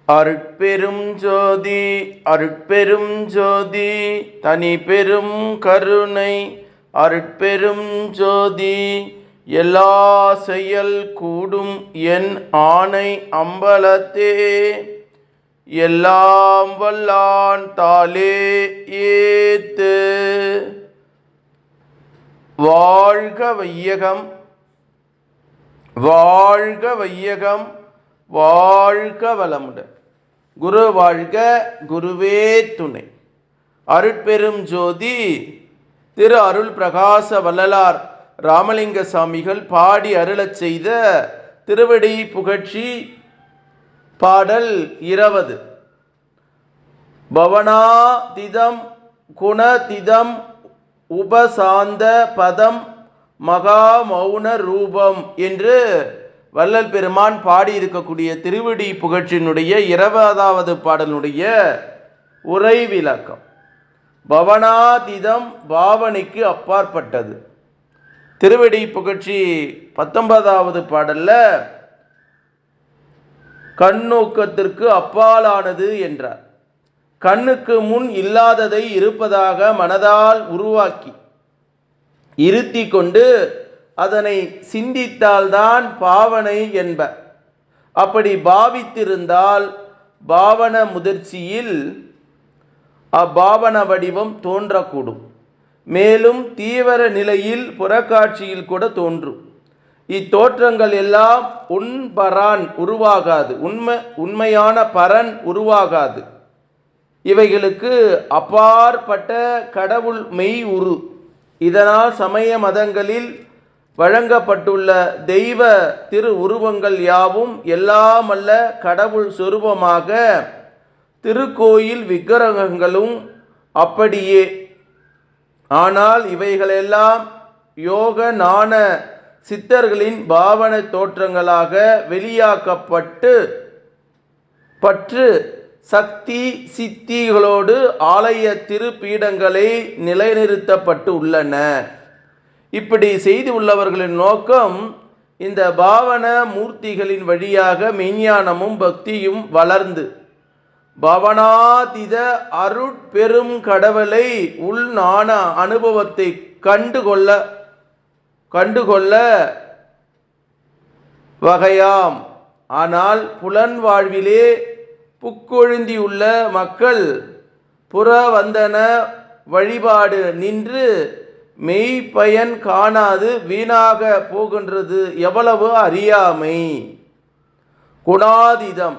அருட்பெரும் ஜோதி அருட்பெரும் ஜோதி தனி பெரும் கருணை அருட்பெரும் ஜோதி எல்லா செயல் கூடும் என் ஆணை அம்பலத்தே எல்லாம் வல்லான் தாளே ஏத்து. வாழ்க வையகம் வாழ்க வையகம் வாழ்க வளமுடன். குரு வாழ்க குருவே துணை. அருட்பெரும் ஜோதி திரு அருள் பிரகாச வள்ளலார் ராமலிங்க சாமிகள் பாடி அருளச் செய்த திருவடி புகழ்ச்சி பாடல் 20. பவனாதிதம் குணதிதம் உபசாந்த பதம் மகா மௌன ரூபம் என்று வள்ளல் பெருமான் பாடியிருக்கக்கூடிய திருவடி புகழ்ச்சியினுடைய 20வது பாடலுடைய உரை விளக்கம். பவனாதீதம் பாவனைக்கு அப்பாற்பட்டது. திருவடி புகழ்ச்சி 19வது பாடல்ல கண்ணோக்கத்திற்கு அப்பாலானது என்றார். கண்ணுக்கு முன் இல்லாததை இருப்பதாக மனதால் உருவாக்கி இருத்தி கொண்டு அதனை சிந்தித்தால்தான் பாவனை என்பர். அப்படி பாவித்திருந்தால் பாவன முதிர்ச்சியில் அப்பாவன வடிவம் தோன்றக்கூடும். மேலும் தீவிர நிலையில் புறக்காட்சியில் கூட தோன்றும். இத்தோற்றங்கள் எல்லாம் உண்பரான் உருவாகாது, உண்மையான பரன் உருவாகாது. இவைகளுக்கு அப்பாற்பட்ட கடவுள் மெய் உரு. இதனால் சமய மதங்களில் வழங்கப்பட்டுள்ள தெய்வ திரு உருவங்கள் யாவும் எல்லாமல்ல கடவுள் சொரூபமாக திருக்கோயில் விக்கிரகங்களும் அப்படியே. ஆனால் இவைகளெல்லாம் யோக ஞான சித்தர்களின் பாவனை தோற்றங்களாக வெளியாக்கப்பட்டு சக்தி சித்திகளோடு ஆலய திருப்பீடங்களை நிலைநிறுத்தப்பட்டு உள்ளன. இப்படி செய்து உள்ளவர்களின் நோக்கம் இந்த பாவன மூர்த்திகளின் வழியாக மெய்ஞானமும் பக்தியும் வளர்ந்து பவனாதீத அருட்பெரும் கடவுளை உள்ஞான அனுபவத்தை கண்டுகொள்ள வகையாம். ஆனால் புலன் வாழ்விலே புக்கொழுந்தியுள்ள மக்கள் புறவந்தன வழிபாடு நின்று மெய்ப்பயன் காணாது வீணாக போகின்றது எவ்வளவு அறியாமை. குணாதீதம்